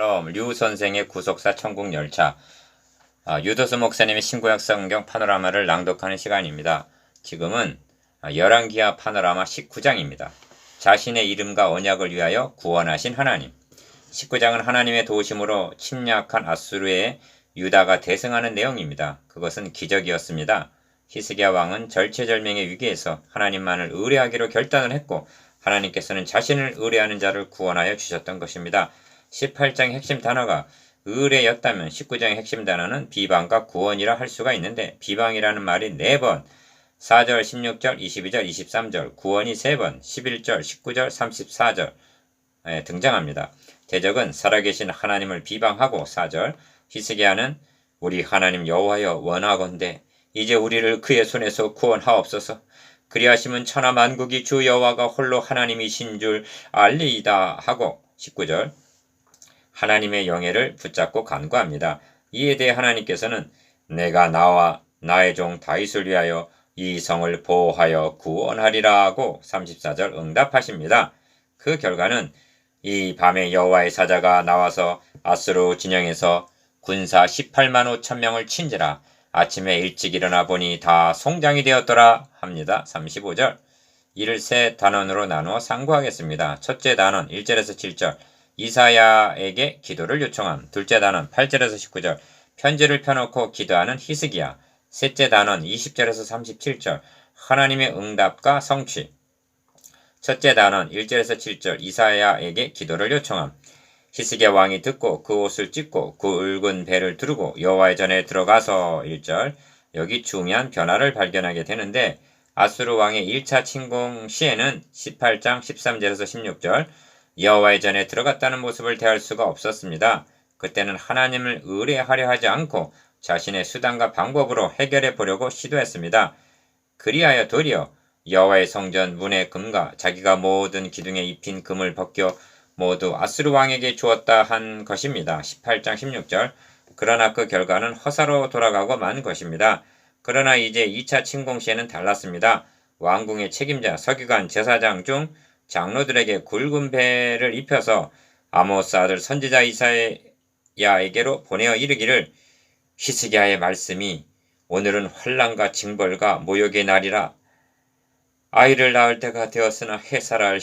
샬롬, 류 선생의 구속사 천국 열차. 유도수 목사님의 신구약 성경 파노라마를 낭독하는 시간입니다. 지금은 열왕기하 파노라마 19장입니다. 자신의 이름과 언약을 위하여 구원하신 하나님. 19장은 하나님의 도우심으로 침략한 아수르에 유다가 대승하는 내용입니다. 그것은 기적이었습니다. 히스기야 왕은 절체절명의 위기에서 하나님만을 의뢰하기로 결단을 했고 하나님께서는 자신을 의뢰하는 자를 구원하여 주셨던 것입니다. 18장의 핵심 단어가 의뢰였다면 19장의 핵심 단어는 비방과 구원이라 할 수가 있는데 비방이라는 말이 4번, 4절, 16절, 22절, 23절, 구원이 3번, 11절, 19절, 34절 등장합니다. 대적은 살아계신 하나님을 비방하고 4절, 히스기야는 우리 하나님 여호와여 원하건대 이제 우리를 그의 손에서 구원하옵소서. 그리하심은 천하 만국이 주 여호와가 홀로 하나님이신 줄 알리이다 하고 19절 하나님의 영예를 붙잡고 간구합니다. 이에 대해 하나님께서는 내가 나와 나의 종 다윗을 위하여 이 성을 보호하여 구원하리라 하고 34절 응답하십니다. 그 결과는 이 밤에 여호와의 사자가 나와서 아수르 진영에서 군사 18만 5천 명을 친지라 아침에 일찍 일어나 보니 다 송장이 되었더라 합니다. 35절 이를 세 단원으로 나누어 상고하겠습니다. 첫째 단원 1절에서 7절 이사야에게 기도를 요청함. 둘째 단원 8절에서 19절 편지를 펴놓고 기도하는 히스기야. 셋째 단원 20절에서 37절 하나님의 응답과 성취. 첫째 단원 1절에서 7절 이사야에게 기도를 요청함. 히스기야 왕이 듣고 그 옷을 찢고 그 굵은 배를 두르고 여호와의 전에 들어가서 1절 여기 중요한 변화를 발견하게 되는데 아수르 왕의 1차 침공 시에는 18장 13절에서 16절 여호와의 전에 들어갔다는 모습을 대할 수가 없었습니다. 그때는 하나님을 의뢰하려 하지 않고 자신의 수단과 방법으로 해결해 보려고 시도했습니다. 그리하여 도리어 여호와의 성전 문의 금과 자기가 모든 기둥에 입힌 금을 벗겨 모두 아수르 왕에게 주었다 한 것입니다. 18장 16절 그러나 그 결과는 허사로 돌아가고 만 것입니다. 그러나 이제 2차 침공 시에는 달랐습니다. 왕궁의 책임자 서기관 제사장 중 장로들에게 굵은 배를 입혀서 아모스 아들 선지자 이사야에게로 보내어 이르기를 히스기야의 말씀이 오늘은 환난과 징벌과 모욕의 날이라 아이를 낳을 때가 되었으나 해산할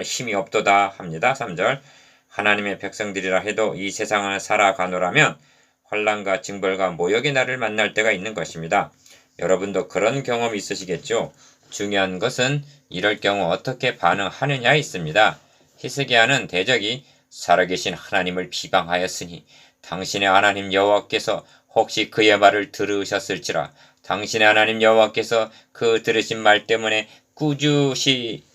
힘이 없도다 합니다. 3절 하나님의 백성들이라 해도 이 세상을 살아가노라면 환난과 징벌과 모욕의 날을 만날 때가 있는 것입니다. 여러분도 그런 경험이 있으시겠죠? 중요한 것은 이럴 경우 어떻게 반응하느냐에 있습니다. 히스기야는 대적이 살아계신 하나님을 비방하였으니 당신의 하나님 여호와께서 혹시 그의 말을 들으셨을지라 당신의 하나님 여호와께서 그 들으신 말 때문에 꾸짖으실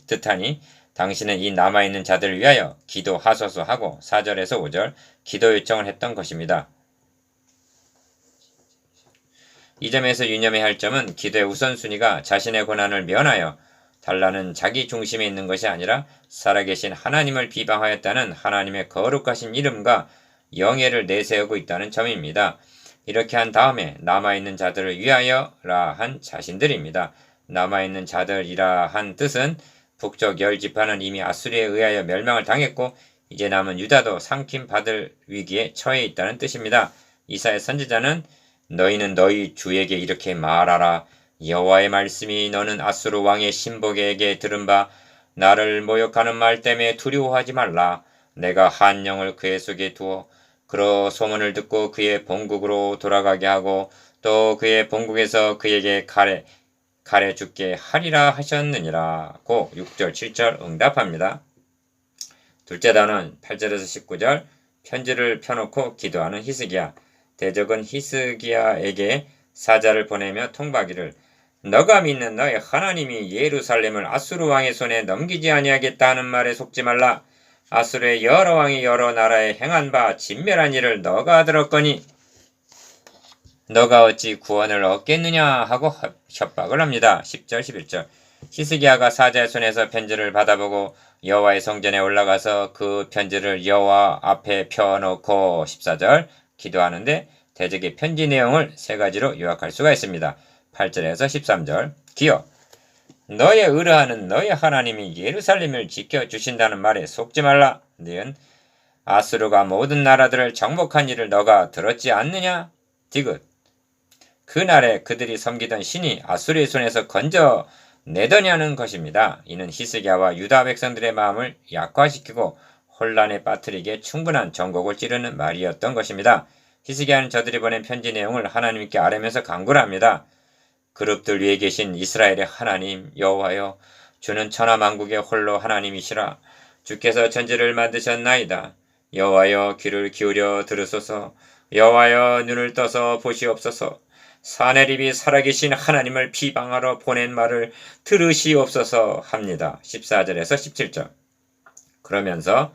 듯하니 당신은 이 남아있는 자들을 위하여 기도하소서 하고 4절에서 5절 기도 요청을 했던 것입니다. 이 점에서 유념해야 할 점은 기도의 우선순위가 자신의 고난을 면하여 달라는 자기 중심에 있는 것이 아니라 살아계신 하나님을 비방하였다는 하나님의 거룩하신 이름과 영예를 내세우고 있다는 점입니다. 이렇게 한 다음에 남아있는 자들을 위하여라 한 자신들입니다. 남아있는 자들이라 한 뜻은 북쪽 10지파는 이미 아수르에 의하여 멸망을 당했고 이제 남은 유다도 삼킴받을 위기에 처해 있다는 뜻입니다. 이사야 선지자는 너희는 너희 주에게 이렇게 말하라. 여호와의 말씀이 너는 아수르 왕의 신복에게 들은 바 나를 모욕하는 말 때문에 두려워하지 말라. 내가 한 영을 그의 속에 두어 그러 소문을 듣고 그의 본국으로 돌아가게 하고 또 그의 본국에서 그에게 칼에 죽게 하리라 하셨느니라. 고 6절 7절 응답합니다. 둘째 단원 8절에서 19절 편지를 펴놓고 기도하는 히스기야. 대적은 히스기야에게 사자를 보내며 통박이를 너가 믿는 너의 하나님이 예루살렘을 아수르 왕의 손에 넘기지 아니하겠다 하는 말에 속지 말라. 아수르의 여러 왕이 여러 나라에 행한 바 진멸한 일을 너가 들었거니 너가 어찌 구원을 얻겠느냐 하고 협박을 합니다. 10절 11절 히스기야가 사자의 손에서 편지를 받아보고 여호와의 성전에 올라가서 그 편지를 여호와 앞에 펴놓고 14절 기도하는데 대적의 편지 내용을 세 가지로 요약할 수가 있습니다. 8절에서 13절 기여 너의 의뢰하는 너의 하나님이 예루살렘을 지켜주신다는 말에 속지 말라. 니은 아수르가 모든 나라들을 정복한 일을 너가 들었지 않느냐? 디귿 그날에 그들이 섬기던 신이 아수르의 손에서 건져내더냐는 것입니다. 이는 히스기야와 유다 백성들의 마음을 약화시키고 혼란에 빠뜨리기에 충분한 정곡을 찌르는 말이었던 것입니다. 히스기야는 저들이 보낸 편지 내용을 하나님께 아뢰면서 간구를 합니다. 그룹들 위에 계신 이스라엘의 하나님 여호와여, 주는 천하만국의 홀로 하나님이시라. 주께서 천지를 만드셨나이다. 여호와여, 귀를 기울여 들으소서. 여호와여, 눈을 떠서 보시옵소서. 사내립이 살아계신 하나님을 비방하러 보낸 말을 들으시옵소서 합니다. 14절에서 17절. 그러면서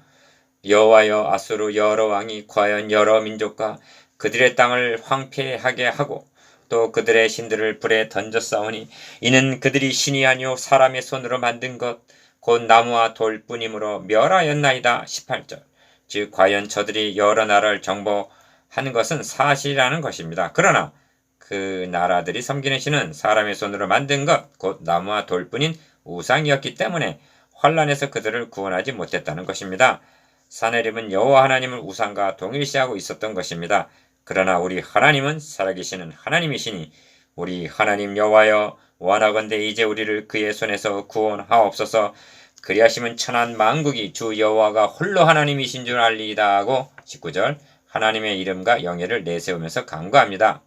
여호와여, 아수르 여러 왕이 과연 여러 민족과 그들의 땅을 황폐하게 하고 또 그들의 신들을 불에 던졌사오니 이는 그들이 신이 아니요 사람의 손으로 만든 것 곧 나무와 돌뿐이므로 멸하였나이다. 18절. 즉 과연 저들이 여러 나라를 정복한 것은 사실이라는 것입니다. 그러나 그 나라들이 섬기는 신은 사람의 손으로 만든 것 곧 나무와 돌뿐인 우상이었기 때문에 환란에서 그들을 구원하지 못했다는 것입니다. 사내립은 여호와 하나님을 우상과 동일시하고 있었던 것입니다. 그러나 우리 하나님은 살아계시는 하나님이시니 우리 하나님 여호와여, 원하건대 이제 우리를 그의 손에서 구원하옵소서. 그리하시면 천한 만국이 주 여호와가 홀로 하나님이신 줄 알리이다 하고 19절 하나님의 이름과 영예를 내세우면서 간구합니다.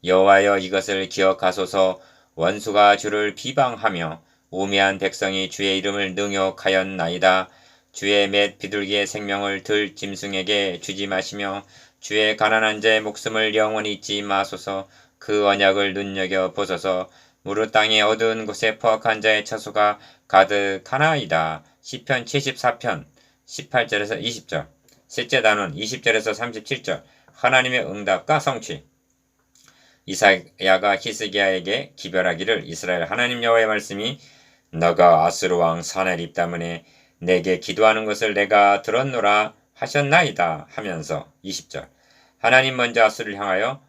여호와여, 이것을 기억하소서. 원수가 주를 비방하며 우매한 백성이 주의 이름을 능욕하였나이다. 주의 맷 비둘기의 생명을 들 짐승에게 주지 마시며 주의 가난한 자의 목숨을 영원히 잊지 마소서. 그 언약을 눈여겨 보소서. 무릇 땅의 어두운 곳에 포악한 자의 처소가 가득하나이다. 시편 74편 18절에서 20절. 셋째 단원 20절에서 37절. 하나님의 응답과 성취. 이사야가 히스기야에게 기별하기를 이스라엘 하나님 여호와의 말씀이 너가 아수르 왕 사내립 때문에 내게 기도하는 것을 내가 들었노라 하셨나이다 하면서 20절. 하나님 먼저 아수르를 향하여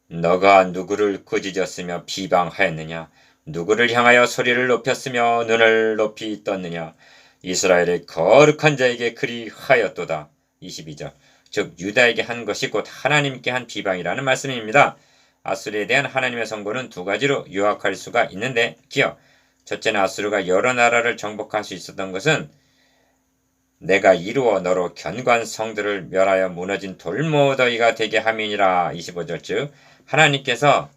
너가 누구를 꾸짖었으며 비방하였느냐? 누구를 향하여 소리를 높였으며 눈을 높이 떴느냐? 이스라엘의 거룩한 자에게 그리하였도다. 22절. 즉 유다에게 한 것이 곧 하나님께 한 비방이라는 말씀입니다. 아수르에 대한 하나님의 선고는 두 가지로 요약할 수가 있는데 기억. 첫째는 아수르가 여러 나라를 정복할 수 있었던 것은 내가 이루어 너로 견고한 성들을 멸하여 무너진 돌무더기가 되게 함이니라. 25절. 즉 하나님께서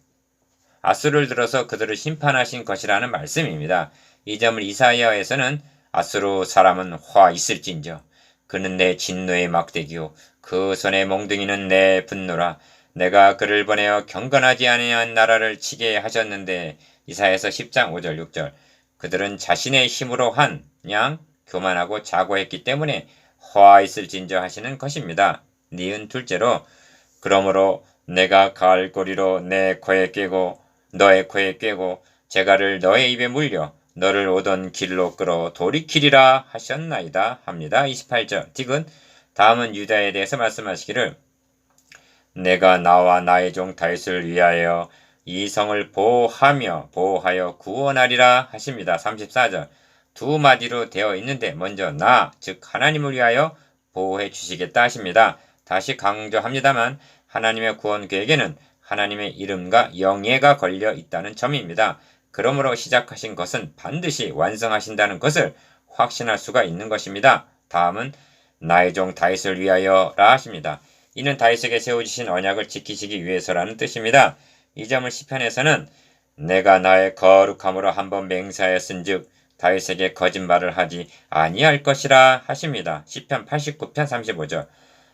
아수르를 들어서 그들을 심판하신 것이라는 말씀입니다. 이 점을 이사야에서는 아수르 사람은 화 있을진저 그는 내 진노의 막대기요 그 손의 몽둥이는 내 분노라. 내가 그를 보내어 경건하지 아니한 나라를 치게 하셨는데 이사야서 10장 5절 6절. 그들은 자신의 힘으로 한 양 교만하고 자고했기 때문에 화 있을진저 하시는 것입니다. 니은 둘째로 그러므로 내가 가을 꼬리로 내 코에 꿰고 너의 코에 꿰고 재갈을 너의 입에 물려 너를 오던 길로 끌어 돌이키리라 하셨나이다 합니다. 28절. 디귿 다음은 유다에 대해서 말씀하시기를 내가 나와 나의 종 다윗을 위하여 이 성을 보호하여 구원하리라 하십니다. 34절. 두 마디로 되어 있는데 먼저 나, 즉 하나님을 위하여 보호해 주시겠다 하십니다. 다시 강조합니다만 하나님의 구원 계획에는 하나님의 이름과 영예가 걸려 있다는 점입니다. 그러므로 시작하신 것은 반드시 완성하신다는 것을 확신할 수가 있는 것입니다. 다음은 나의 종 다윗을 위하여라 하십니다. 이는 다윗에게 세워주신 언약을 지키시기 위해서라는 뜻입니다. 이 점을 시편에서는 내가 나의 거룩함으로 한번 맹세하였은즉 다윗에게 거짓말을 하지 아니할 것이라 하십니다. 시편 89편 35절.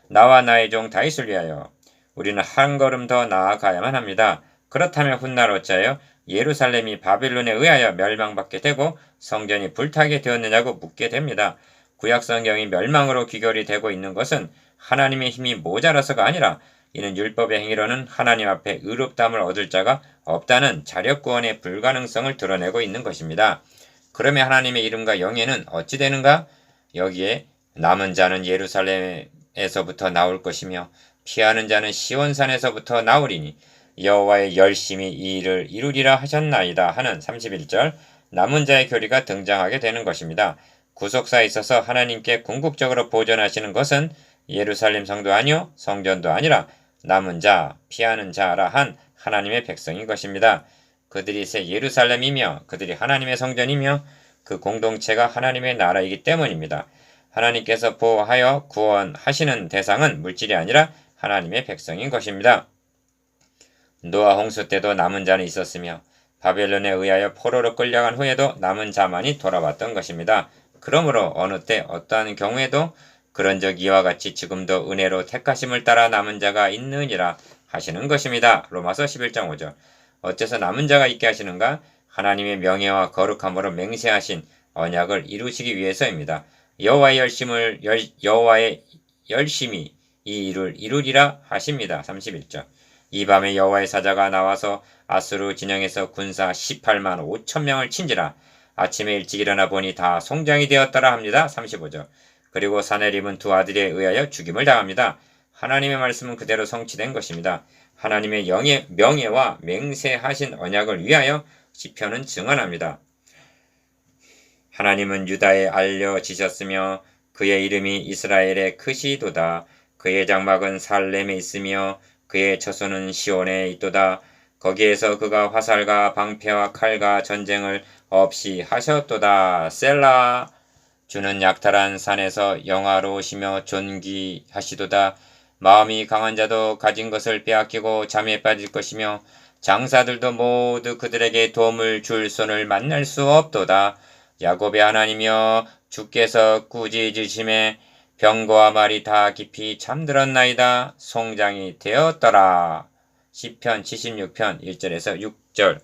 나와 나의 종 다윗을 위하여 우리는 한 걸음 더 나아가야만 합니다. 그렇다면 훗날 어찌하여 예루살렘이 바빌론에 의하여 멸망받게 되고 성전이 불타게 되었느냐고 묻게 됩니다. 구약성경이 멸망으로 귀결이 되고 있는 것은 하나님의 힘이 모자라서가 아니라 이는 율법의 행위로는 하나님 앞에 의롭다함을 얻을 자가 없다는 자력구원의 불가능성을 드러내고 있는 것입니다. 그러면 하나님의 이름과 영예는 어찌 되는가? 여기에 남은 자는 예루살렘에서부터 나올 것이며 피하는 자는 시온산에서부터 나오리니 여호와의 열심히 이 일을 이루리라 하셨나이다 하는 31절 남은 자의 교리가 등장하게 되는 것입니다. 구속사에 있어서 하나님께 궁극적으로 보존하시는 것은 예루살렘 성도 아니요 성전도 아니라 남은 자, 피하는 자라 한 하나님의 백성인 것입니다. 그들이 새 예루살렘이며 그들이 하나님의 성전이며 그 공동체가 하나님의 나라이기 때문입니다. 하나님께서 보호하여 구원하시는 대상은 물질이 아니라 하나님의 백성인 것입니다. 노아 홍수 때도 남은 자는 있었으며 바벨론에 의하여 포로로 끌려간 후에도 남은 자만이 돌아왔던 것입니다. 그러므로 어느 때 어떠한 경우에도 그런 적 이와 같이 지금도 은혜로 택하심을 따라 남은 자가 있느니라 하시는 것입니다. 로마서 11장 5절. 어째서 남은 자가 있게 하시는가? 하나님의 명예와 거룩함으로 맹세하신 언약을 이루시기 위해서입니다. 여호와의 열심히 이 일을 이루리라 하십니다. 31절. 이 밤에 여호와의 사자가 나와서 아수르 진영에서 군사 18만 5천 명을 친지라. 아침에 일찍 일어나 보니 다 송장이 되었더라 합니다. 35절. 그리고 사내립은 두 아들에 의하여 죽임을 당합니다. 하나님의 말씀은 그대로 성취된 것입니다. 하나님의 명예와 맹세하신 언약을 위하여 시편은 증언합니다. 하나님은 유다에 알려지셨으며 그의 이름이 이스라엘에 크시도다. 그의 장막은 살렘에 있으며 그의 처소는 시온에 있도다. 거기에서 그가 화살과 방패와 칼과 전쟁을 없이 하셨도다. 셀라. 주는 약탈한 산에서 영화로우시며 존귀하시도다. 마음이 강한 자도 가진 것을 빼앗기고 잠에 빠질 것이며 장사들도 모두 그들에게 도움을 줄 손을 만날 수 없도다. 야곱의 하나님이여 주께서 꾸짖으심에 병거와 말이 다 깊이 잠들었나이다. 송장이 되었더라. 시편 76편 1절에서 6절.